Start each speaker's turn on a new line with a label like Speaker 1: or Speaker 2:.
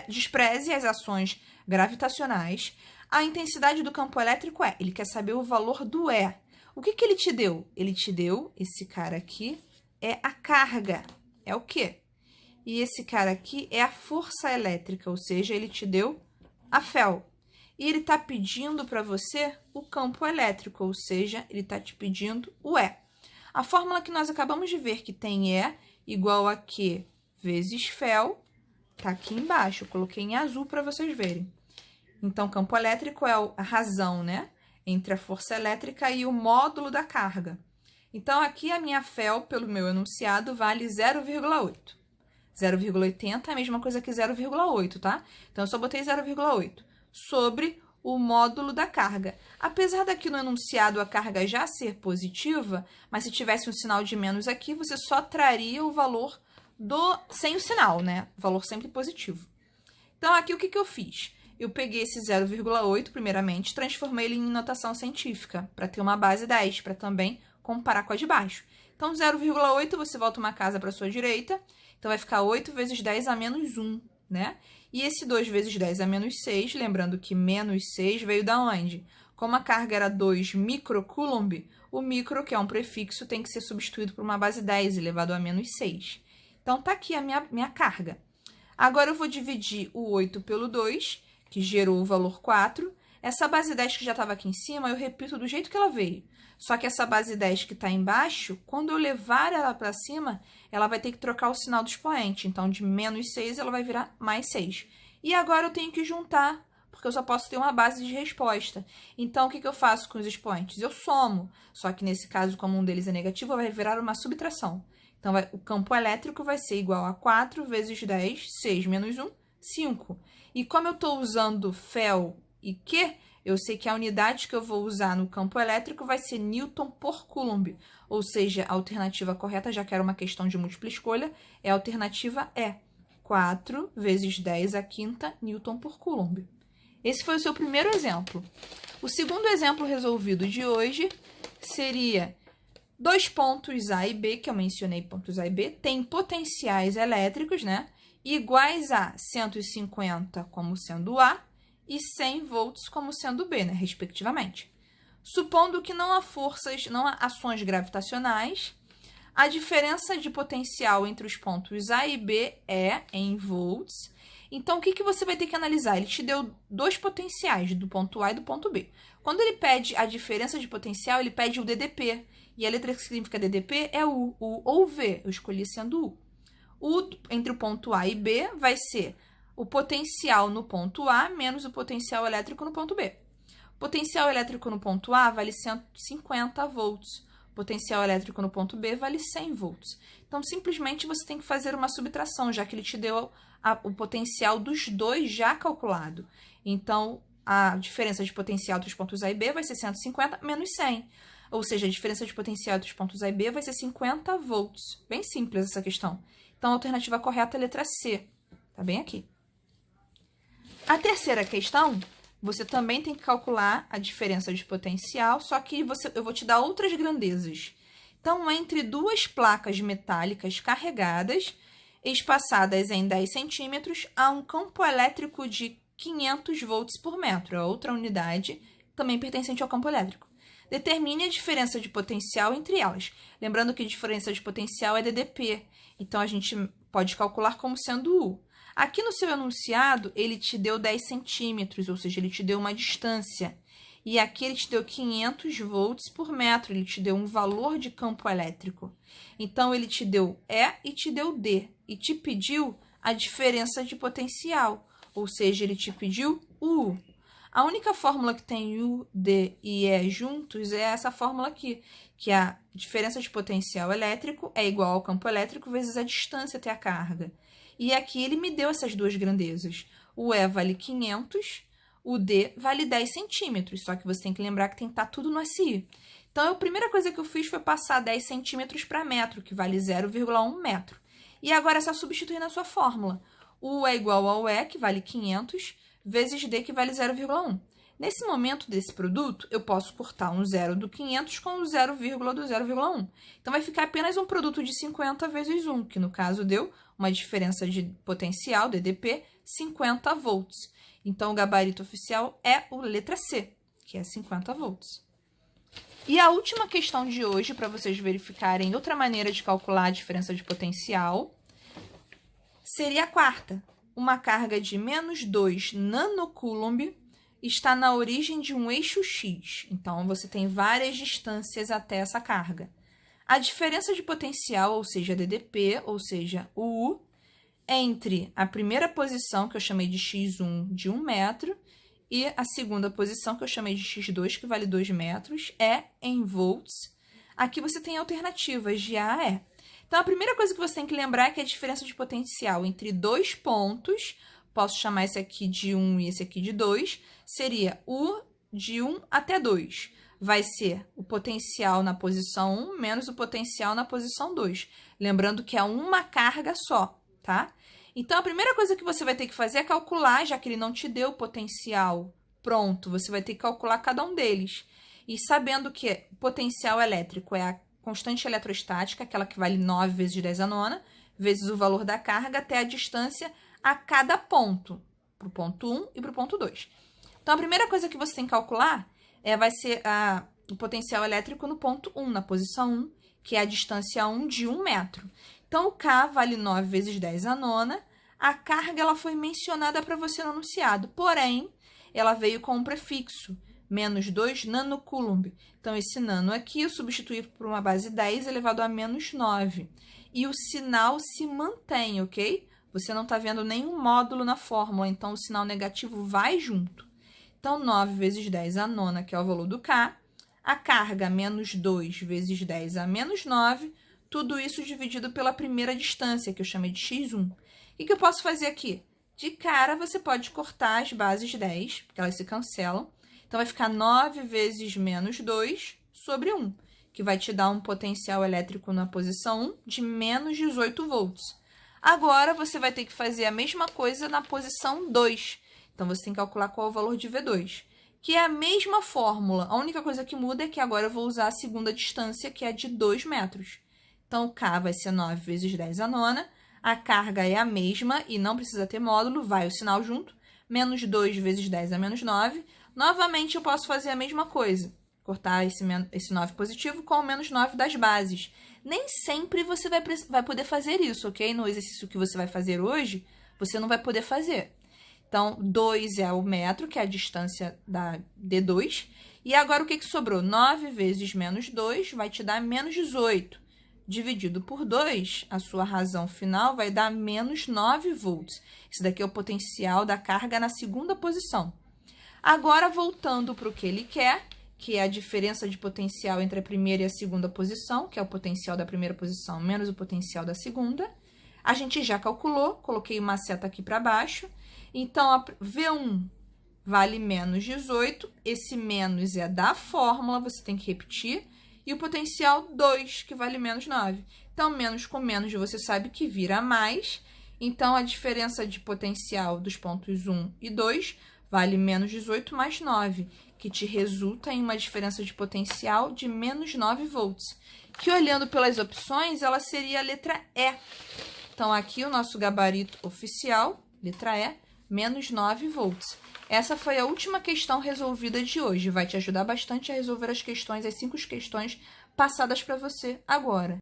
Speaker 1: despreze as ações gravitacionais. A intensidade do campo elétrico é, ele quer saber o valor do E. O que ele te deu? Ele te deu, esse cara aqui, é a carga. É o quê? E esse cara aqui é a força elétrica, ou seja, ele te deu a Fel. E ele está pedindo para você o campo elétrico, ou seja, ele está te pedindo o E. A fórmula que nós acabamos de ver que tem E igual a Q vezes Fel, está aqui embaixo. Eu coloquei em azul para vocês verem. Então, campo elétrico é a razão, né? Entre a força elétrica e o módulo da carga. Então, aqui a minha Fel, pelo meu enunciado, vale 0,8. 0,80 é a mesma coisa que 0,8, tá? Então, eu só botei 0,8 sobre o módulo da carga. Apesar daqui no enunciado a carga já ser positiva, mas se tivesse um sinal de menos aqui, você só traria o valor sem o sinal, né? O valor sempre positivo. Então, aqui o que eu fiz? Eu peguei esse 0,8, primeiramente, transformei ele em notação científica, para ter uma base 10, para também comparar com a de baixo. Então, 0,8, você volta uma casa para a sua direita, então vai ficar 8 vezes 10 a menos 1, né? E esse 2 vezes 10 a menos 6, lembrando que menos 6 veio da onde? Como a carga era 2 microcoulomb, o micro, que é um prefixo, tem que ser substituído por uma base 10 elevado a menos 6. Então, tá aqui a minha carga. Agora, eu vou dividir o 8 pelo 2, que gerou o valor 4. Essa base 10 que já estava aqui em cima, eu repito do jeito que ela veio. Só que essa base 10 que está embaixo, quando eu levar ela para cima, ela vai ter que trocar o sinal do expoente. Então, de menos 6, ela vai virar mais 6. E agora eu tenho que juntar, porque eu só posso ter uma base de resposta. Então, o que eu faço com os expoentes? Eu somo. Só que nesse caso, como um deles é negativo, vai virar uma subtração. Então, o campo elétrico vai ser igual a 4 vezes 10, 6 menos 1, 5. E como eu estou usando Fel e Q, eu sei que a unidade que eu vou usar no campo elétrico vai ser Newton por Coulomb. Ou seja, a alternativa correta, já que era uma questão de múltipla escolha, é a alternativa E. 4 vezes 10 a quinta Newton por Coulomb. Esse foi o seu primeiro exemplo. O segundo exemplo resolvido de hoje seria dois pontos A e B, que eu mencionei pontos A e B, têm potenciais elétricos, né? Iguais a 150 como sendo A e 100 volts como sendo B, né, respectivamente. Supondo que não há forças, não há ações gravitacionais, a diferença de potencial entre os pontos A e B é em volts. Então, o que você vai ter que analisar? Ele te deu dois potenciais, do ponto A e do ponto B. Quando ele pede a diferença de potencial, ele pede o DDP. E a letra que significa DDP é U ou V. Eu escolhi sendo U. U entre o ponto A e B vai ser o potencial no ponto A menos o potencial elétrico no ponto B. O potencial elétrico no ponto A vale 150 volts. O potencial elétrico no ponto B vale 100 volts. Então, simplesmente você tem que fazer uma subtração, já que ele te deu o potencial dos dois já calculado. Então, a diferença de potencial entre os pontos A e B vai ser 150 menos 100. Ou seja, a diferença de potencial entre os pontos A e B vai ser 50 volts. Bem simples essa questão. Então, a alternativa correta é a letra C. Tá bem aqui. A terceira questão, você também tem que calcular a diferença de potencial, só que eu vou te dar outras grandezas. Então, entre duas placas metálicas carregadas, espaçadas em 10 centímetros, há um campo elétrico de 500 volts por metro. A outra unidade também pertencente ao campo elétrico. Determine a diferença de potencial entre elas. Lembrando que a diferença de potencial é DDP. Então, a gente pode calcular como sendo U. Aqui no seu enunciado, ele te deu 10 centímetros, ou seja, ele te deu uma distância. E aqui ele te deu 500 volts por metro, ele te deu um valor de campo elétrico. Então, ele te deu E e te deu D, e te pediu a diferença de potencial, ou seja, ele te pediu U. A única fórmula que tem U, D e E juntos é essa fórmula aqui, que a diferença de potencial elétrico é igual ao campo elétrico vezes a distância até a carga. E aqui ele me deu essas duas grandezas. O E vale 500, o D vale 10 centímetros, só que você tem que lembrar que tem que estar tudo no SI. Então, a primeira coisa que eu fiz foi passar 10 centímetros para metro, que vale 0,1 metro. E agora é só substituir na sua fórmula. U é igual ao E, que vale 500, vezes D, que vale 0,1. Nesse momento desse produto, eu posso cortar um 0 do 500 com o 0, do 0,1. Então, vai ficar apenas um produto de 50 vezes 1, que no caso deu uma diferença de potencial, DDP, 50 volts. Então, o gabarito oficial é a letra C, que é 50 volts. E a última questão de hoje, para vocês verificarem outra maneira de calcular a diferença de potencial, seria a quarta. Uma carga de menos 2 nanocoulomb está na origem de um eixo X. Então, você tem várias distâncias até essa carga. A diferença de potencial, ou seja, DDP, ou seja, o U, entre a primeira posição, que eu chamei de X1, de 1 metro, e a segunda posição, que eu chamei de X2, que vale 2 metros, é em volts. Aqui você tem alternativas de A a E. Então, a primeira coisa que você tem que lembrar é que a diferença de potencial entre dois pontos, posso chamar esse aqui de 1 e esse aqui de 2, seria U de 1 até 2. Vai ser o potencial na posição 1 menos o potencial na posição 2. Lembrando que é uma carga só, tá? Então, a primeira coisa que você vai ter que fazer é calcular, já que ele não te deu o potencial pronto, você vai ter que calcular cada um deles. E sabendo que o potencial elétrico é a constante eletrostática, aquela que vale 9 vezes 10 a nona, vezes o valor da carga até a distância a cada ponto, para o ponto 1 e para o ponto 2. Então, a primeira coisa que você tem que calcular vai ser o potencial elétrico no ponto 1, na posição 1, que é a distância 1 de 1 metro. Então, o K vale 9 vezes 10 a nona. A carga ela foi mencionada para você no enunciado, porém, ela veio com um prefixo, menos 2 nanocoulomb. Então, esse nano aqui eu substituí por uma base 10 elevado a menos 9. E o sinal se mantém, ok? Você não está vendo nenhum módulo na fórmula, então o sinal negativo vai junto. Então, 9 vezes 10 a nona, que é o valor do K, a carga menos 2 vezes 10 a menos 9, tudo isso dividido pela primeira distância, que eu chamei de X1. O que eu posso fazer aqui? De cara, você pode cortar as bases 10, porque elas se cancelam. Então, vai ficar 9 vezes menos 2 sobre 1, que vai te dar um potencial elétrico na posição 1 de menos 18 volts. Agora, você vai ter que fazer a mesma coisa na posição 2. Então, você tem que calcular qual é o valor de V2, que é a mesma fórmula. A única coisa que muda é que agora eu vou usar a segunda distância, que é de 2 metros. Então, o K vai ser 9 vezes 10 a nona. A carga é a mesma e não precisa ter módulo, vai o sinal junto. Menos 2 vezes 10 a menos 9. Novamente, eu posso fazer a mesma coisa. Cortar esse 9 positivo com o menos 9 das bases. Nem sempre você vai poder fazer isso, ok? No exercício que você vai fazer hoje, você não vai poder fazer. Então, 2 é o metro, que é a distância da D2. E agora, o que sobrou? 9 vezes menos 2 vai te dar menos 18. Dividido por 2, a sua razão final vai dar menos 9 volts. Esse daqui é o potencial da carga na segunda posição. Agora, voltando para o que ele quer, que é a diferença de potencial entre a primeira e a segunda posição, que é o potencial da primeira posição menos o potencial da segunda. A gente já calculou, coloquei uma seta aqui para baixo. Então, a V1 vale menos 18, esse menos é da fórmula, você tem que repetir. E o potencial 2, que vale menos 9. Então, menos com menos, você sabe que vira mais. Então, a diferença de potencial dos pontos 1 e 2 vale menos 18 mais 9, que te resulta em uma diferença de potencial de menos 9 volts. Que, olhando pelas opções, ela seria a letra E. Então, aqui o nosso gabarito oficial, letra E, menos 9 volts. Essa foi a última questão resolvida de hoje. Vai te ajudar bastante a resolver as 5 questões passadas para você agora.